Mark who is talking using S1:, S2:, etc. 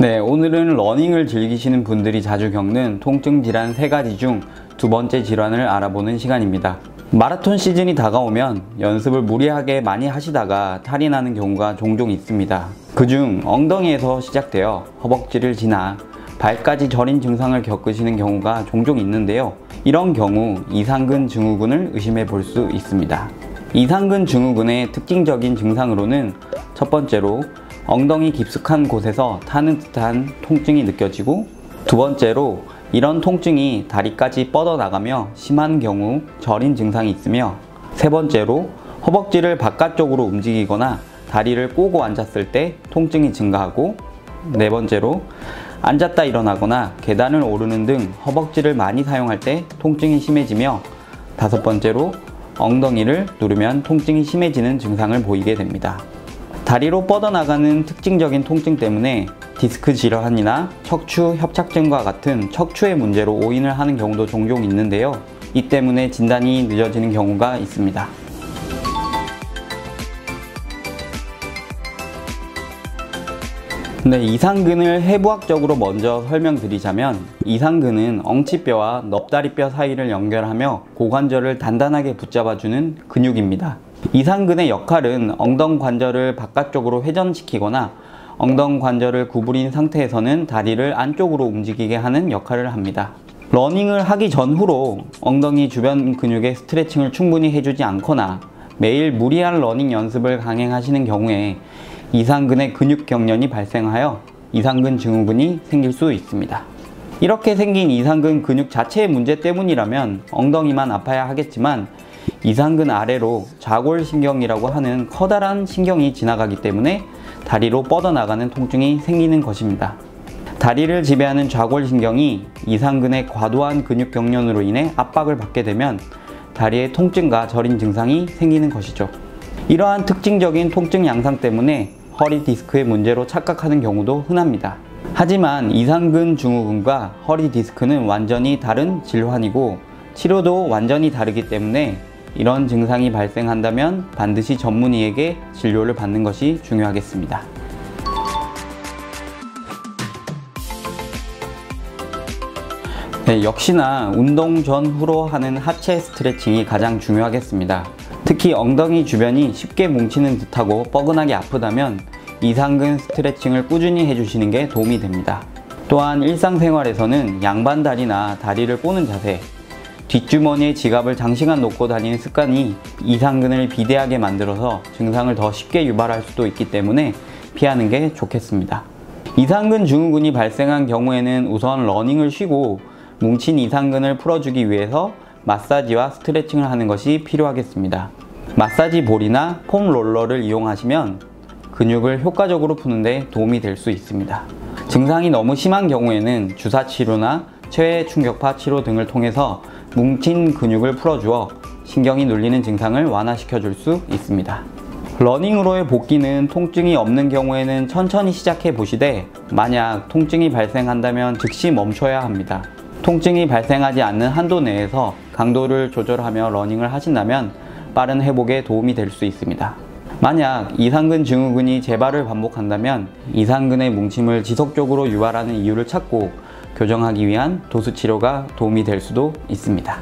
S1: 네, 오늘은 러닝을 즐기시는 분들이 자주 겪는 통증 질환 3가지 중 두 번째 질환을 알아보는 시간입니다. 마라톤 시즌이 다가오면 연습을 무리하게 많이 하시다가 탈이 나는 경우가 종종 있습니다. 그중 엉덩이에서 시작되어 허벅지를 지나 발까지 저린 증상을 겪으시는 경우가 종종 있는데요. 이런 경우 이상근 증후군을 의심해 볼 수 있습니다. 이상근 증후군의 특징적인 증상으로는 첫 번째로 엉덩이 깊숙한 곳에서 타는 듯한 통증이 느껴지고, 두 번째로 이런 통증이 다리까지 뻗어나가며 심한 경우 저린 증상이 있으며, 세 번째로 허벅지를 바깥쪽으로 움직이거나 다리를 꼬고 앉았을 때 통증이 증가하고, 네 번째로 앉았다 일어나거나 계단을 오르는 등 허벅지를 많이 사용할 때 통증이 심해지며, 다섯 번째로 엉덩이를 누르면 통증이 심해지는 증상을 보이게 됩니다. 다리로 뻗어나가는 특징적인 통증 때문에 디스크 질환이나 척추 협착증과 같은 척추의 문제로 오인을 하는 경우도 종종 있는데요. 이 때문에 진단이 늦어지는 경우가 있습니다. 네, 이상근을 해부학적으로 먼저 설명드리자면, 이상근은 엉치뼈와 넙다리뼈 사이를 연결하며 고관절을 단단하게 붙잡아주는 근육입니다. 이상근의 역할은 엉덩관절을 바깥쪽으로 회전시키거나 엉덩관절을 구부린 상태에서는 다리를 안쪽으로 움직이게 하는 역할을 합니다. 러닝을 하기 전후로 엉덩이 주변 근육의 스트레칭을 충분히 해주지 않거나 매일 무리한 러닝 연습을 강행하시는 경우에 이상근의 근육 경련이 발생하여 이상근 증후군이 생길 수 있습니다. 이렇게 생긴 이상근 근육 자체의 문제 때문이라면 엉덩이만 아파야 하겠지만, 이상근 아래로 좌골신경이라고 하는 커다란 신경이 지나가기 때문에 다리로 뻗어나가는 통증이 생기는 것입니다. 다리를 지배하는 좌골신경이 이상근의 과도한 근육 경련으로 인해 압박을 받게 되면 다리의 통증과 저린 증상이 생기는 것이죠. 이러한 특징적인 통증 양상 때문에 허리 디스크의 문제로 착각하는 경우도 흔합니다. 하지만 이상근 증후군과 허리 디스크는 완전히 다른 질환이고 치료도 완전히 다르기 때문에 이런 증상이 발생한다면 반드시 전문의에게 진료를 받는 것이 중요하겠습니다. 네, 역시나 운동 전후로 하는 하체 스트레칭이 가장 중요하겠습니다. 특히 엉덩이 주변이 쉽게 뭉치는 듯하고 뻐근하게 아프다면 이상근 스트레칭을 꾸준히 해주시는 게 도움이 됩니다. 또한 일상생활에서는 양반다리나 다리를 꼬는 자세, 뒷주머니에 지갑을 장시간 놓고 다니는 습관이 이상근을 비대하게 만들어서 증상을 더 쉽게 유발할 수도 있기 때문에 피하는 게 좋겠습니다. 이상근 증후군이 발생한 경우에는 우선 러닝을 쉬고 뭉친 이상근을 풀어주기 위해서 마사지와 스트레칭을 하는 것이 필요하겠습니다. 마사지 볼이나 폼 롤러를 이용하시면 근육을 효과적으로 푸는데 도움이 될 수 있습니다. 증상이 너무 심한 경우에는 주사치료나 체외충격파 치료 등을 통해서 뭉친 근육을 풀어주어 신경이 눌리는 증상을 완화시켜 줄 수 있습니다. 러닝으로의 복귀는 통증이 없는 경우에는 천천히 시작해 보시되, 만약 통증이 발생한다면 즉시 멈춰야 합니다. 통증이 발생하지 않는 한도 내에서 강도를 조절하며 러닝을 하신다면 빠른 회복에 도움이 될 수 있습니다. 만약 이상근 증후군이 재발을 반복한다면 이상근의 뭉침을 지속적으로 유발하는 이유를 찾고 교정하기 위한 도수치료가 도움이 될 수도 있습니다.